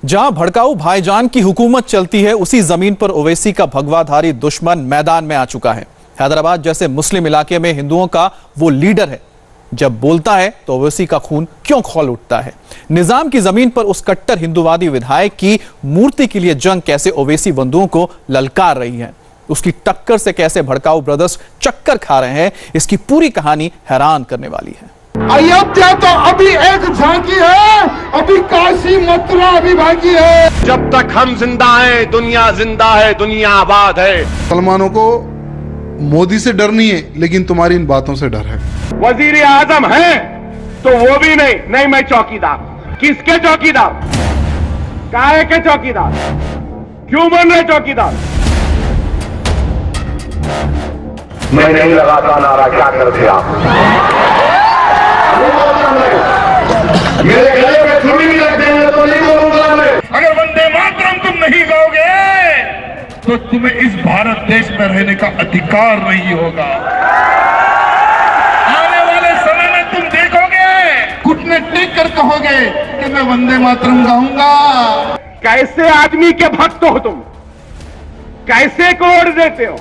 जहां भड़काऊ भाईजान की हुकूमत चलती है, उसी जमीन पर ओवैसी का भगवाधारी दुश्मन मैदान में आ चुका है। हैदराबाद जैसे मुस्लिम इलाके में हिंदुओं का वो लीडर है, जब बोलता है तो ओवैसी का खून क्यों खौल उठता है। निजाम की जमीन पर उस कट्टर हिंदुवादी विधायक की मूर्ति के लिए जंग कैसे ओवैसी बंधुओं को ललकार रही है, उसकी टक्कर से कैसे भड़काऊ ब्रदर्स चक्कर खा रहे हैं, इसकी पूरी कहानी हैरान करने वाली है। अयोध्या तो अभी एक झांकी है, अभी काशी मथुरा अभी बाकी है। जब तक हम जिंदा हैं दुनिया जिंदा है, दुनिया आबाद है। मुसलमानों को मोदी से डर नहीं है, लेकिन तुम्हारी इन बातों से डर है। वजीर आजम है तो वो भी नहीं मैं चौकीदार। किसके चौकीदार? काहे के चौकीदार? क्यों बन रहे चौकीदार? मैं नहीं लगाता नारा, क्या करते आप? मेरे गले पे छुरी भी रख देंगे तो नहीं बोलूंगा मैं। अगर वंदे मातरम तुम नहीं गाओगे तो तुम्हें इस भारत देश में रहने का अधिकार नहीं होगा। आने वाले समय में तुम देखोगे, घुटने टेक कर कहोगे कि मैं वंदे मातरम गाऊंगा। कैसे आदमी के भक्त हो तुम? कैसे कोड देते हो?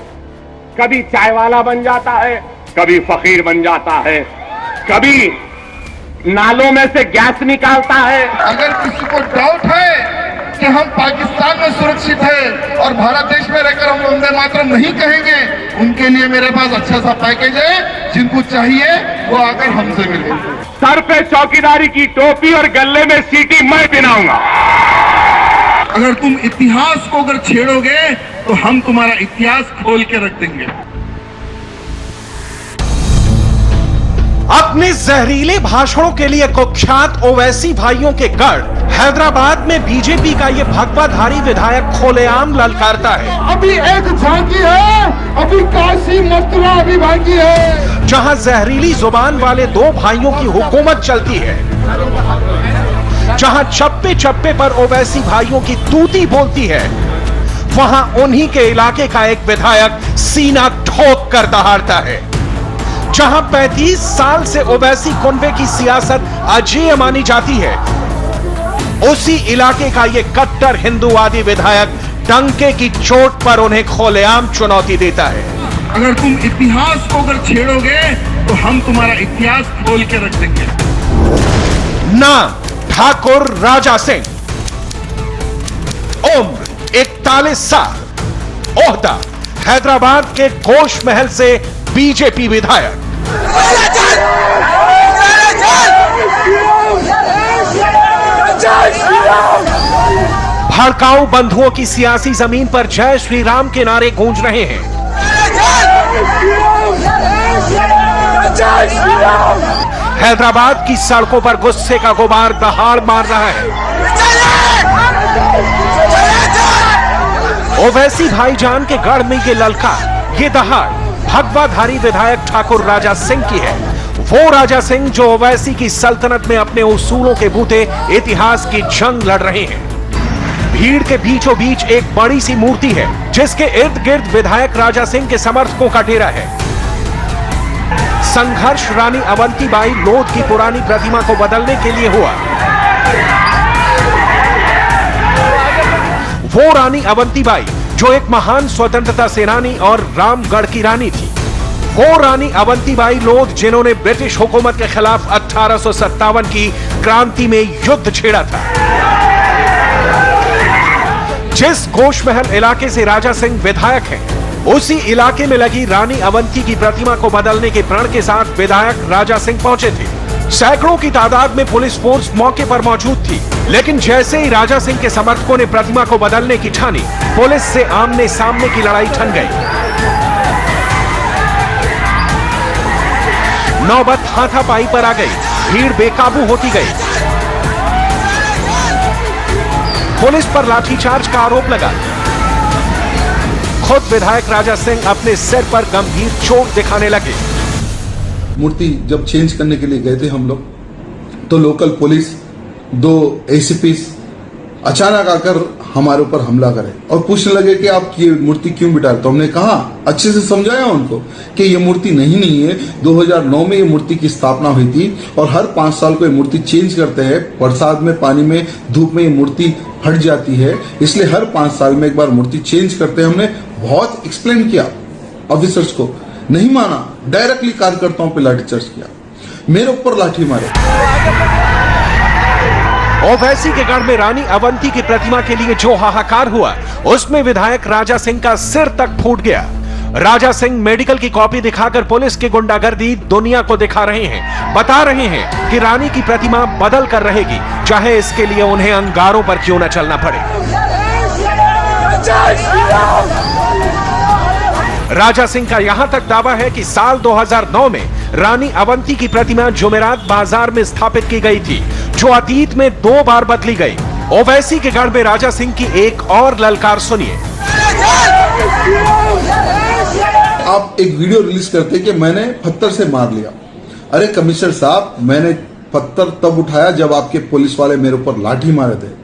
कभी चाय वाला बन जाता है, कभी फकीर बन जाता है, कभी नालों में से गैस निकालता है। अगर किसी को डाउट है कि हम पाकिस्तान में सुरक्षित है और भारत देश में रहकर हम वंदे मातरम नहीं कहेंगे, उनके लिए मेरे पास अच्छा सा पैकेज है। जिनको चाहिए वो आकर हमसे मिले। सर पे चौकीदारी की टोपी और गले में सीटी मैं पहनाऊंगा। अगर तुम इतिहास को अगर छेड़ोगे तो हम तुम्हारा इतिहास खोल के रख देंगे। अपने जहरीले भाषणों के लिए कुख्यात ओवैसी भाइयों के गढ़ हैदराबाद में बीजेपी का ये भगवाधारी विधायक खुलेआम ललकारता है। अभी एक झांकी है, अभी काशी मथुरा अभी बाकी है। जहां जहरीली जुबान वाले दो भाइयों की हुकूमत चलती है, जहां चप्पे चप्पे पर ओवैसी भाइयों की तूती बोलती है, वहां उन्हीं के इलाके का एक विधायक सीना ठोक कर दहाड़ता है। जहां 35 साल से ओवैसी कुनबे की सियासत अजेय मानी जाती है, उसी इलाके का यह कट्टर हिंदूवादी विधायक डंके की चोट पर उन्हें खुलेआम चुनौती देता है। अगर तुम इतिहास को अगर छेड़ोगे तो हम तुम्हारा इतिहास खोल के रख देंगे। नाम ठाकुर राजा सिंह, उम्र 41 साल, ओहदा हैदराबाद के गोश महल से बीजेपी विधायक। भड़काऊ बंधुओं की सियासी जमीन पर जय श्री राम के नारे गूंज रहे हैं। हैदराबाद की सड़कों पर गुस्से का गुबार दहाड़ मार रहा है। ओवैसी भाईजान के गढ़ में ये ललकार, ये दहाड़ भगवाधारी विधायक ठाकुर राजा सिंह की है। वो राजा सिंह जो ओवैसी की सल्तनत में अपने उसूलों के बूते इतिहास की जंग लड़ रहे हैं। भीड़ के बीचों बीच एक बड़ी सी मूर्ति है, जिसके इर्द गिर्द विधायक राजा सिंह के समर्थकों का डेरा है। संघर्ष रानी अवंतीबाई लोध की पुरानी प्रतिमा को बदलने के लिए हुआ। वो रानी अवंतीबाई जो एक महान स्वतंत्रता सेनानी और रामगढ़ की रानी थी। वो रानी अवंतीबाई लोध जिन्होंने ब्रिटिश हुकूमत के खिलाफ 1857 की क्रांति में युद्ध छेड़ा था। जिस गोश महल इलाके से राजा सिंह विधायक हैं, उसी इलाके में लगी रानी अवंती की प्रतिमा को बदलने के प्रण के साथ विधायक राजा सिंह पहुंचे थे। सैकड़ों की तादाद में पुलिस फोर्स मौके पर मौजूद थी, लेकिन जैसे ही राजा सिंह के समर्थकों ने प्रतिमा को बदलने की ठानी, पुलिस से आमने सामने की लड़ाई ठन गई। नौबत हाथापाई पर आ गई, भीड़ बेकाबू होती गई। पुलिस पर लाठीचार्ज का आरोप लगा। खुद विधायक राजा सिंह अपने सिर पर गंभीर चोट दिखाने लगे। मूर्ति जब चेंज करने के लिए गए थे हम लोग, तो लोकल पुलिस, 2 ACPs अचानक आकर हमारे ऊपर हमला करे और पूछने लगे कि आप ये मूर्ति क्यों बिठाए। तो हमने कहा, अच्छे से समझाया उनको कि ये मूर्ति नहीं है। 2009 में ये मूर्ति की स्थापना हुई थी और हर 5 साल को ये मूर्ति चेंज करते हैं। बरसात में, पानी में, धूप में ये मूर्ति फट जाती है, इसलिए हर 5 साल में एक बार मूर्ति चेंज करते हैं। हमने बहुत एक्सप्लेन किया ऑफिसर्स को, नहीं माना, डायरेक्टली कार्यकर्ताओं पे लाठीचार्ज किया, मेरे ऊपर लाठी मारे। ओवैसी के गढ़ में रानी अवंती की प्रतिमा के लिए जो हाहाकार हुआ, उसमें विधायक राजा सिंह का सिर तक फूट गया। राजा सिंह मेडिकल की कॉपी दिखाकर पुलिस की गुंडागर्दी दुनिया को दिखा रहे हैं, बता रहे हैं कि रानी की प्रतिमा बदल कर रहेगी, चाहे इसके लिए उन्हें अंगारों पर क्यों न चलना पड़े। राजा सिंह का यहां तक दावा है कि साल 2009 में रानी अवंती की प्रतिमा जुमेरात बाजार में स्थापित की गई थी, जो अतीत में 2 बार बदली गई। ओवैसी के गढ़ में राजा सिंह की एक और ललकार सुनिए। आप एक वीडियो रिलीज करते कि मैंने पत्थर से मार लिया। अरे कमिश्नर साहब, मैंने पत्थर तब उठाया जब आपके पुलिस वाले मेरे ऊपर लाठी मारे थे।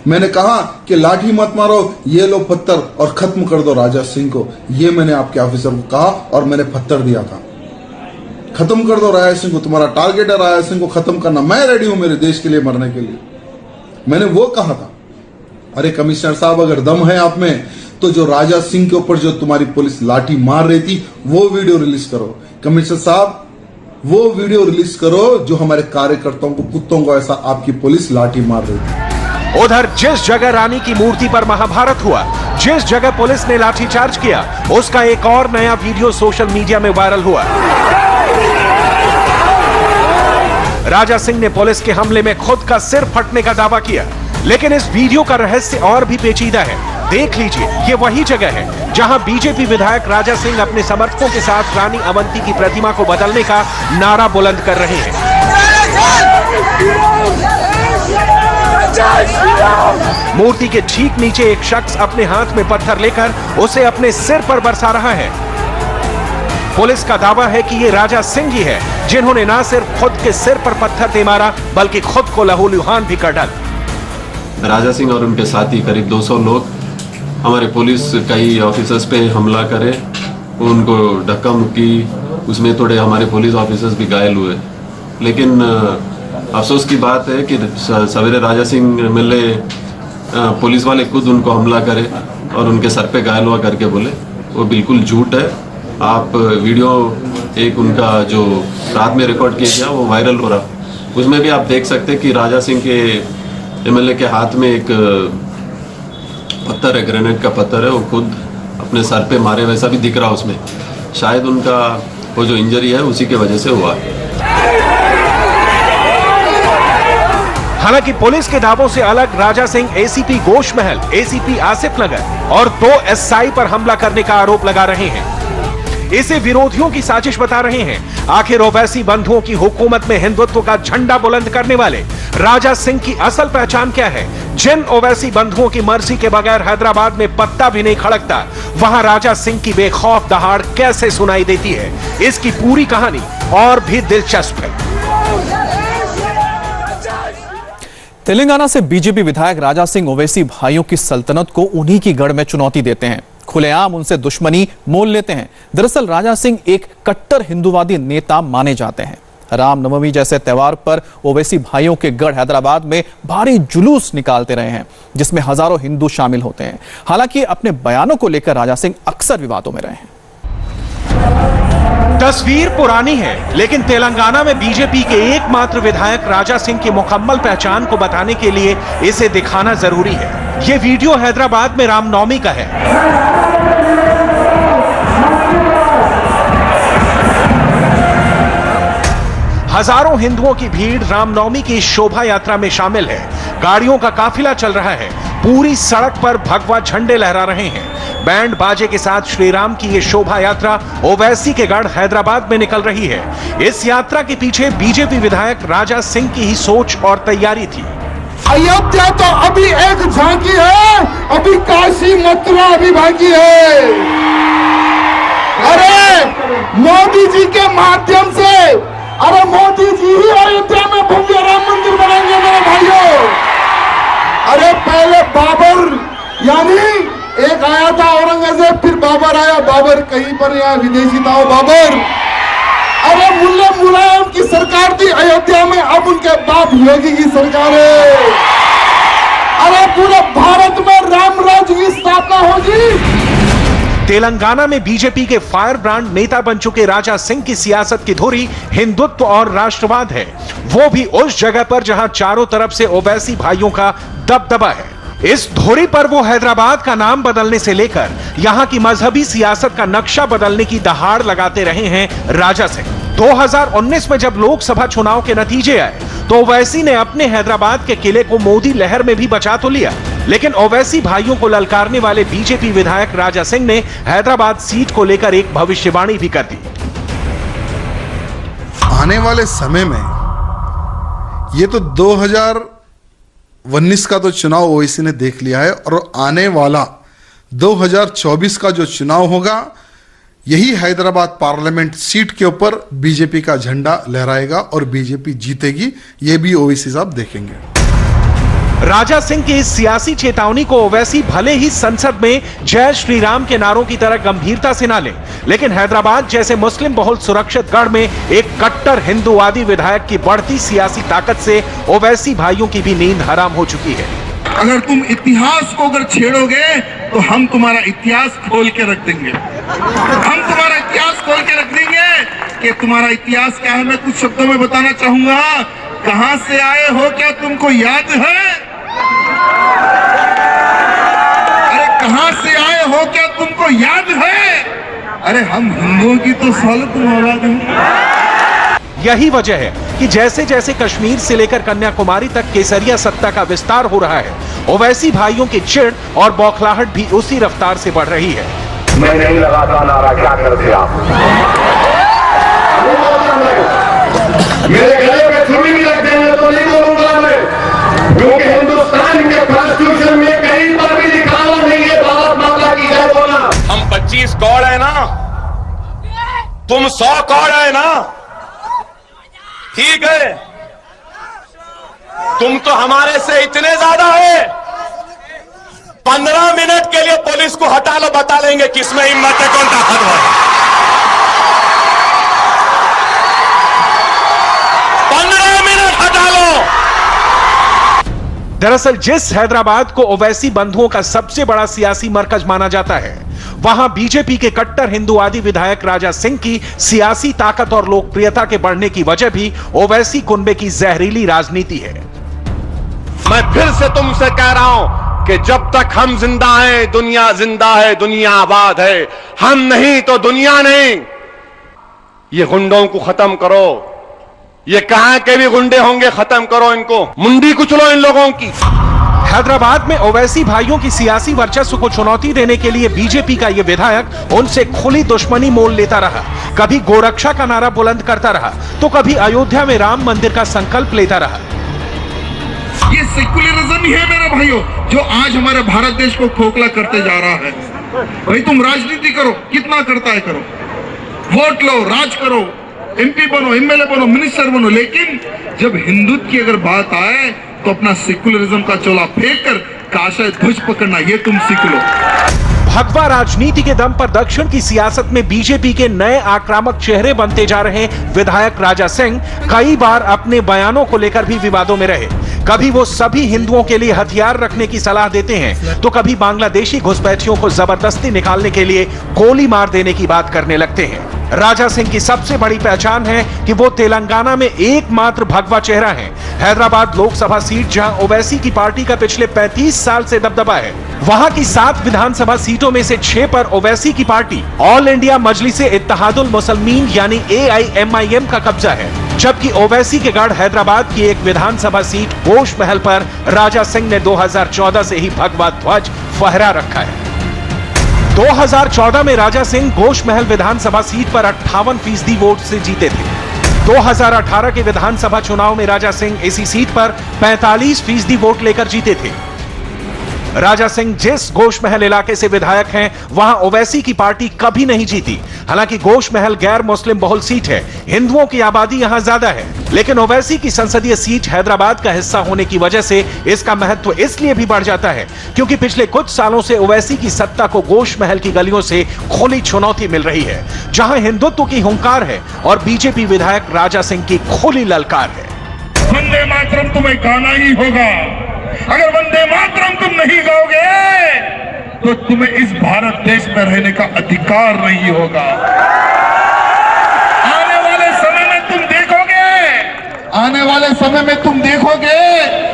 मैंने कहा कि लाठी मत मारो, ये लो पत्थर और खत्म कर दो राजा सिंह को। ये मैंने आपके ऑफिसर को कहा और मैंने पत्थर दिया था। खत्म कर दो राजा सिंह को, तुम्हारा टारगेट है राजा सिंह को खत्म करना, मैं रेडी हूं मेरे देश के लिए मरने के लिए, मैंने वो कहा था। अरे कमिश्नर साहब, अगर दम है आप में तो जो राजा सिंह के ऊपर जो तुम्हारी पुलिस लाठी मार रही थी वो वीडियो रिलीज करो। कमिश्नर साहब, वो वीडियो रिलीज करो जो हमारे कार्यकर्ताओं को, कुत्तों को ऐसा आपकी पुलिस लाठी मार रही थी। उधर जिस जगह रानी की मूर्ति पर महाभारत हुआ, जिस जगह पुलिस ने लाठीचार्ज किया, उसका एक और नया वीडियो सोशल मीडिया में वायरल हुआ। राजा सिंह ने पुलिस के हमले में खुद का सिर फटने का दावा किया, लेकिन इस वीडियो का रहस्य और भी पेचीदा है। देख लीजिए, ये वही जगह है जहां बीजेपी विधायक राजा सिंह अपने समर्थकों के साथ रानी अवंती की प्रतिमा को बदलने का नारा बुलंद कर रहे हैं। मूर्ति के ठीक नीचे एक शख्स अपने हाथ में पत्थर लेकर उसे अपने सिर पर बरसा रहा है। पुलिस का दावा है कि ये राजा सिंह ही है जिन्होंने ना सिर्फ खुद के सिर पर पत्थर दे मारा, बल्कि खुद को लहूलुहान भी कर डाला। राजा सिंह और उनके साथी करीब 200 लोग हमारे पुलिस कई ऑफिसर्स पे हमला करे, उनको धक्का मुक्की, उसमें थोड़े हमारे पुलिस ऑफिसर्स भी घायल हुए। लेकिन अफसोस की बात है कि सवेरे राजा सिंह मिले, पुलिस वाले खुद उनको हमला करे और उनके सर पे घायल हुआ करके बोले, वो बिल्कुल झूठ है। आप वीडियो एक उनका जो रात में रिकॉर्ड किया गया वो वायरल हो रहा, उसमें भी आप देख सकते कि राजा सिंह के एमएलए के हाथ में एक पत्थर है, ग्रेनेड का पत्थर है, वो खुद अपने सर पे मारे वैसा भी दिख रहा उसमें। शायद उनका वो जो इंजरी है उसी के वजह से हुआ है। हालांकि पुलिस के दावों से अलग राजा सिंह एसीपी गोशमहल, एसीपी आसिफ नगर और 2 एसआई पर हमला करने का आरोप लगा रहे हैं। इसे विरोधियों की साजिश बता रहे हैं। आखिर ओवैसी बंधुओं की हुकूमत में हिंदुत्व का झंडा बुलंद करने वाले राजा सिंह की असल पहचान क्या है? जिन ओवैसी बंधुओं की मर्जी के बगैर हैदराबाद में पत्ता भी नहीं खड़कता, वहां राजा सिंह की बेखौफ दहाड़ कैसे सुनाई देती है? इसकी पूरी कहानी और भी दिलचस्प है। तेलंगाना से बीजेपी विधायक राजा सिंह ओवैसी भाइयों की सल्तनत को उन्हीं की गढ़ में चुनौती देते हैं, खुलेआम उनसे दुश्मनी मोल लेते हैं। दरअसल राजा सिंह एक कट्टर हिंदूवादी नेता माने जाते हैं। रामनवमी जैसे त्योहार पर ओवैसी भाइयों के गढ़ हैदराबाद में भारी जुलूस निकालते रहे हैं, जिसमें हजारों हिंदू शामिल होते हैं। हालांकि अपने बयानों को लेकर राजा सिंह अक्सर विवादों में रहे हैं। तस्वीर पुरानी है, लेकिन तेलंगाना में बीजेपी के एकमात्र विधायक राजा सिंह की मुकम्मल पहचान को बताने के लिए इसे दिखाना जरूरी है। यह वीडियो हैदराबाद में रामनवमी का है। हजारों हिंदुओं की भीड़ रामनवमी की शोभा यात्रा में शामिल है। गाड़ियों का काफिला चल रहा है, पूरी सड़क पर भगवा झंडे लहरा रहे हैं। बैंड बाजे के साथ श्री राम की ये शोभा यात्रा ओवैसी के गढ़ हैदराबाद में निकल रही है। इस यात्रा के पीछे बीजेपी विधायक राजा सिंह की ही सोच और तैयारी थी। अयोध्या तो अभी एक झांकी है, अभी काशी मथुरा अभी बाकी है। अरे मोदी जी के माध्यम से, अरे मोदी जी ही अयोध्या में भव्य राम मंदिर बनाएंगे मेरे भाइयों। अरे पहले बाबर, यानी एक आया था औरंगजेब, फिर बाबर आया। बाबर कहीं पर यहाँ विदेशी था वो बाबर। अरे मुल्ला मुलायम की सरकार थी अयोध्या में, अब उनके बाप योगी की सरकार है। अरे पूरे भारत में राम राज्य की स्थापना होगी। तेलंगाना में बीजेपी के फायर ब्रांड नेता बन चुके राजा सिंह की सियासत की धुरी हिंदुत्व और राष्ट्रवाद है, वो भी उस जगह पर जहां चारों तरफ से ओवैसी भाइयों का दबदबा है। इस धुरी पर वो हैदराबाद का नाम बदलने से लेकर यहां की मजहबी सियासत का नक्शा बदलने की दहाड़ लगाते रहे हैं राजा सिंह। 2019 में जब लोकसभा चुनाव के नतीजे आए तो ओवैसी ने अपने हैदराबाद के किले को मोदी लहर में भी बचा तो लिया, लेकिन ओवैसी भाइयों को ललकारने वाले बीजेपी विधायक राजा सिंह ने हैदराबाद सीट को लेकर एक भविष्यवाणी भी कर दी। आने वाले समय में ये तो 2019 का तो चुनाव ओवैसी ने देख लिया है, और आने वाला 2024 का जो चुनाव होगा, यही हैदराबाद पार्लियामेंट सीट के ऊपर बीजेपी का झंडा लहराएगा और बीजेपी जीतेगी। ये भी ओवैसी साहब देखेंगे। राजा सिंह की इस सियासी चेतावनी को ओवैसी भले ही संसद में जय श्री राम के नारों की तरह गंभीरता से ना ले, लेकिन हैदराबाद जैसे मुस्लिम बहुल सुरक्षित गढ़ में एक कट्टर हिंदूवादी विधायक की बढ़ती सियासी ताकत से ओवैसी भाइयों की भी नींद हराम हो चुकी है। अगर तुम इतिहास को अगर छेड़ोगे तो हम तुम्हारा इतिहास खोल के रख देंगे। हम तुम्हारा इतिहास खोल के रख देंगे कि तुम्हारा इतिहास क्या है। मैं कुछ शब्दों में बताना चाहूंगा। कहां से आए हो क्या तुमको याद है? अरे कहां से आए हो क्या तुमको याद है? अरे हम हिंदुओं की तो सालों तुम औलाद हैं। यही वजह है कि जैसे जैसे कश्मीर से लेकर कन्याकुमारी तक केसरिया सत्ता का विस्तार हो रहा है, ओवैसी भाइयों की चिढ़ और बौखलाहट भी उसी रफ्तार से बढ़ रही है। मैं नहीं लगाता नारा, क्या करते आप? मेरे गले में छुरी भी रख देंगे तो नहीं बोलूंगा मैं, क्योंकि हिंदुस्तान के कॉन्स्टिट्यूशन में कहीं पर भी लिखा हुआ नहीं है भारत माता की जय बोलना। हम 25 कौड़ है ना, तुम 100 कौड़ है ना, ठीक है। तुम तो हमारे से इतने ज्यादा है, 15 मिनट के लिए पुलिस को हटा लो, बता लेंगे किसमें हिम्मत है, कौन ताकतवर है। 15 मिनट हटा लो। दरअसल जिस हैदराबाद को ओवैसी बंधुओं का सबसे बड़ा सियासी मरकज माना जाता है, वहां बीजेपी के कट्टर हिंदूवादी विधायक राजा सिंह की सियासी ताकत और लोकप्रियता के बढ़ने की वजह भी ओवैसी कुनबे की जहरीली राजनीति है। मैं फिर से तुमसे कह रहा हूं कि जब तक हम जिंदा हैं दुनिया जिंदा है, दुनिया आबाद है। हम नहीं तो दुनिया नहीं। ये गुंडों को खत्म करो, ये कहां के भी गुंडे होंगे खत्म करो इनको, मुंडी कुचलो इन लोगों की। हैदराबाद में ओवैसी भाइयों की सियासी वर्चस्व को चुनौती देने के लिए बीजेपी का यह विधायक उनसे खुली दुश्मनी मोल लेता रहा। कभी गोरक्षा का नारा बुलंद करता रहा तो कभी अयोध्या में राम मंदिर का संकल्प लेता रहा। ये सेक्युलरिज्म ही है मेरे भाइयों, जो आज हमारे भारत देश को खोखला करते जा रहा है। भाई तुम राजनीति करो, कितना करता है करो, वोट लो, राज करो, एमपी बनो, एमएलए बनो, मिनिस्टर बनो, लेकिन जब हिंदुत्व की अगर बात आए तो अपना सेक्युलरिज्म का चोला फेंक कर काशा ध्वज पकड़ना, ये तुम सीख लो। भगवा राजनीति के दम पर दक्षिण की सियासत में बीजेपी के नए आक्रामक चेहरे बनते जा रहे विधायक राजा सिंह कई बार अपने बयानों को लेकर भी विवादों में रहे। कभी वो सभी हिंदुओं के लिए हथियार रखने की सलाह देते हैं तो कभी बांग्लादेशी घुसपैठियों को जबरदस्ती निकालने के लिए गोली मार देने की बात करने लगते हैं। राजा सिंह की सबसे बड़ी पहचान है कि वो तेलंगाना में एकमात्र भगवा चेहरा है। हैदराबाद लोकसभा सीट जहां ओवैसी की पार्टी का पिछले 35 साल से दबदबा है, वहां की 7 विधानसभा सीटों में से 6 पर ओवैसी की party all India Majlise Ittehadul Muslimeen यानी AIMIM का कब्जा है, जबकि ओवैसी के गढ़ हैदराबाद की एक विधानसभा सीट गोश महल पर राजा सिंह ने 2014 से ही भगवा ध्वज फहरा रखा है। 2014 में राजा सिंह गोश महल विधानसभा सीट पर 58% वोट से जीते थे। 2018 के विधानसभा चुनाव में राजा सिंह इसी सीट पर 45% वोट लेकर जीते थे। राजा सिंह जिस गोश महल इलाके से विधायक हैं, वहां ओवैसी की पार्टी कभी नहीं जीती। हालांकि गोश महल गैर मुस्लिम बहुल सीट है, हिंदुओं की आबादी यहां ज्यादा है, लेकिन ओवैसी की संसदीय सीट हैदराबाद का हिस्सा होने की वजह से इसका महत्व इसलिए भी बढ़ जाता है क्योंकि पिछले कुछ सालों से ओवैसी की सत्ता को गोश महल की गलियों से खुली चुनौती मिल रही है, जहां हिंदुत्व की हुंकार है और बीजेपी विधायक राजा सिंह की खुली ललकार है। वंदे मातरम तुम्हें गाना ही होगा। अगर वंदे मातरम तुम नहीं गाओगे तो तुम्हें इस भारत देश में रहने का अधिकार नहीं होगा। आने वाले समय में तुम देखोगे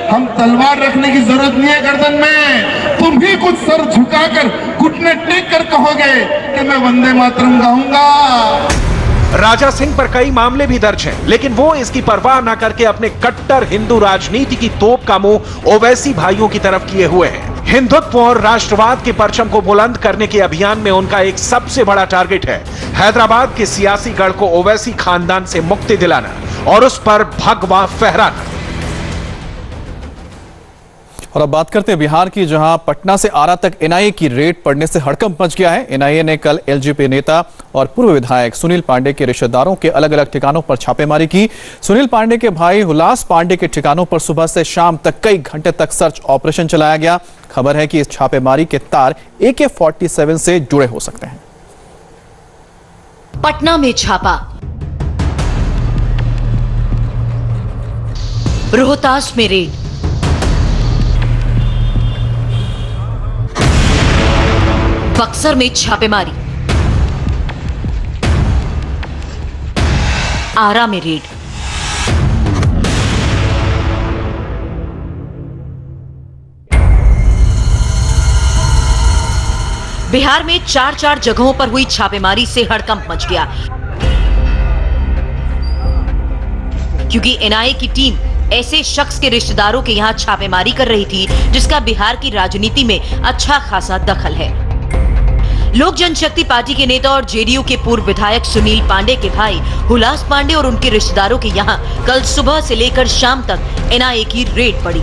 हम तलवार रखने की जरूरत नहीं है गर्दन में, तुम भी कुछ सर झुकाकर घुटने टेक कर कहोगे कि मैं वंदे मातरम गाऊंगा। राजा सिंह पर कई मामले भी दर्ज हैं, लेकिन वो इसकी परवाह न करके अपने कट्टर हिंदू राजनीति की तोप का मुंह ओवैसी भाइयों की तरफ किए हुए हैं। हिंदुत्व और राष्ट्रवाद के परचम को बुलंद करने के अभियान में उनका एक सबसे बड़ा टारगेट है हैदराबाद के सियासी गढ़ को ओवैसी खानदान से मुक्ति दिलाना और उस पर भगवा फहराना। और अब बात करते हैं बिहार की, जहां पटना से आरा तक एनआईए की रेड पड़ने से हड़कंप मच गया है। एनआईए ने कल एलजेपी नेता और पूर्व विधायक सुनील पांडे के रिश्तेदारों के अलग अलग ठिकानों पर छापेमारी की। सुनील पांडे के भाई हुलास पांडे के ठिकानों पर सुबह से शाम तक कई घंटे तक सर्च ऑपरेशन चलाया गया। खबर है कि इस छापेमारी के तार AK-47 से जुड़े हो सकते हैं। पटना में छापा, रोहतास में रेड, बक्सर में छापेमारी, आरा में रेड। बिहार में चार जगहों पर हुई छापेमारी से हड़कंप मच गया, क्योंकि एनआईए की टीम ऐसे शख्स के रिश्तेदारों के यहां छापेमारी कर रही थी जिसका बिहार की राजनीति में अच्छा खासा दखल है। लोक जनशक्ति पार्टी के नेता और जेडीयू के पूर्व विधायक सुनील पांडे के भाई हुलास पांडे और उनके रिश्तेदारों के यहां कल सुबह से लेकर शाम तक एनआईए की रेड पड़ी।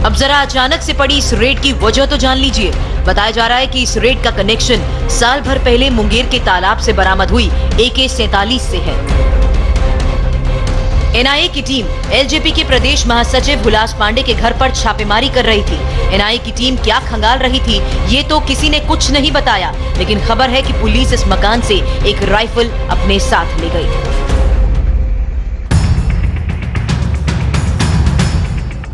अब जरा अचानक से पड़ी इस रेड की वजह तो जान लीजिए। बताया जा रहा है कि इस रेड का कनेक्शन साल भर पहले मुंगेर के तालाब से बरामद हुई AK-47 से है। एनआईए की टीम एलजेपी के प्रदेश महासचिव हुलास पांडे के घर पर छापेमारी कर रही थी। एनआईए की टीम क्या खंगाल रही थी ये तो किसी ने कुछ नहीं बताया, लेकिन खबर है कि पुलिस इस मकान से एक राइफल अपने साथ ले गई।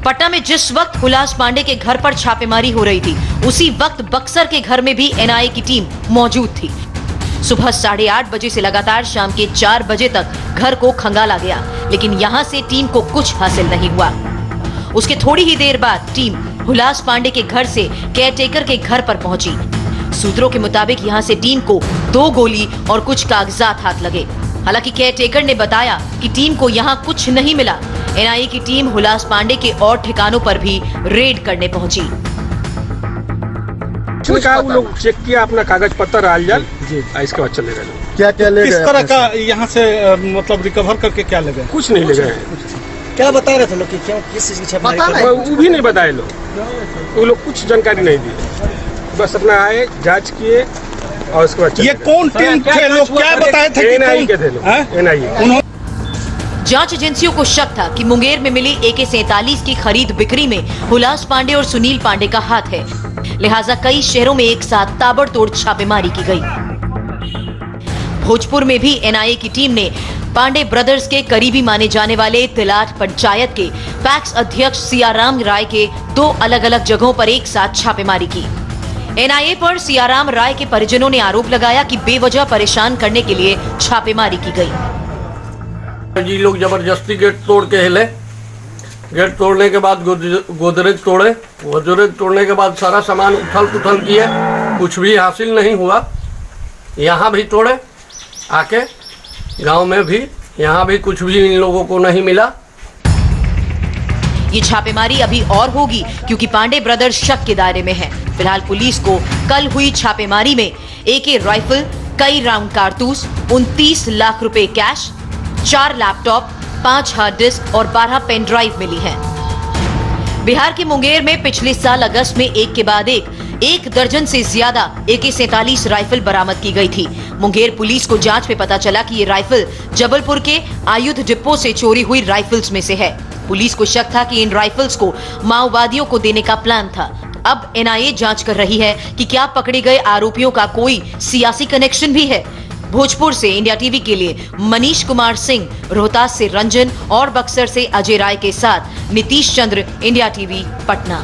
पटना में जिस वक्त हुलास पांडे के घर पर छापेमारी हो रही थी, उसी वक्त बक्सर के घर में भी एनआईए की टीम मौजूद थी। सुबह 8:30 बजे से लगातार शाम के 4 बजे तक घर को खंगाला गया, लेकिन यहां से टीम को कुछ हासिल नहीं हुआ। उसके थोड़ी ही देर बाद टीम हुलास पांडे के घर से केयरटेकर के घर पर पहुंची। सूत्रों के मुताबिक यहां से टीम को 2 गोली और कुछ कागजात हाथ लगे। हालांकि केयरटेकर ने बताया कि टीम को यहां कुछ नहीं मिला। एनआईए की टीम हुलास पांडे के और ठिकानों पर भी रेड करने पहुंची। वो लोग चेक किया अपना कागज पत्र आल इसके बाद चले गए। क्या ले गए? किस तरह का यहाँ से मतलब रिकवर करके क्या ले गए? कुछ नहीं ले गए। क्या बता रहे थे लोग कि क्या किस चीज की छापेमारी? वो भी नहीं बताए लोग, वो लोग कुछ जानकारी नहीं दी, बस अपना आए जांच किए और उसके बाद। ये कौन टीम थे लोग, क्या बताए थे? एनआईए के थे लोग। एनआईए जांच एजेंसियों को शक था कि मुंगेर में मिली AK-47 की खरीद बिक्री में हुलास पांडे और सुनील पांडे का हाथ है, लिहाजा कई शहरों में एक साथ ताबड़तोड़ छापेमारी की गई। भोजपुर में भी एनआईए की टीम ने पांडे ब्रदर्स के करीबी माने जाने वाले तिलाट पंचायत के पैक्स अध्यक्ष सियाराम राय के 2 अलग अलग जगहों पर एक साथ छापेमारी की। एनआईए पर सियाराम राय के परिजनों ने आरोप लगाया कि बेवजह परेशान करने के लिए छापेमारी की गई। जी लोग जबरदस्ती गेट तोड़ के हिले, गेट तोड़ने के बाद गोदरेज तोड़े, गोदरेज तोड़ने के बाद सारा सामान उथल पुथल किए, कुछ भी हासिल नहीं हुआ। यहाँ भी तोड़े, आके गांव में भी, यहाँ भी कुछ भी इन लोगों को नहीं मिला। ये छापेमारी अभी और होगी क्योंकि पांडे ब्रदर्स शक के दायरे में हैं। फिलहाल पुलिस को कल हुई छापेमारी में AK राइफल, कई राउंड कारतूस, 29 लाख रुपए कैश, 4 लैपटॉप, 5 हार्ड डिस्क और 12 पेन ड्राइव मिली हैं। बिहार के मुंगेर में पिछले साल अगस्त में एक के बाद एक दर्जन से ज्यादा AK-47 राइफल बरामद की गई थी। मुंगेर पुलिस को जांच में पता चला कि ये राइफल जबलपुर के आयुध डिपो से चोरी हुई राइफल्स में से है। पुलिस को शक था कि इन राइफल्स को माओवादियों को देने का प्लान था। अब NIA जांच कर रही है कि क्या पकड़े गए आरोपियों का कोई सियासी कनेक्शन भी है। भोजपुर से इंडिया टीवी के लिए मनीष कुमार सिंह, रोहतास से रंजन और बक्सर से अजय राय के साथ नीतीश चंद्र, इंडिया टीवी, पटना।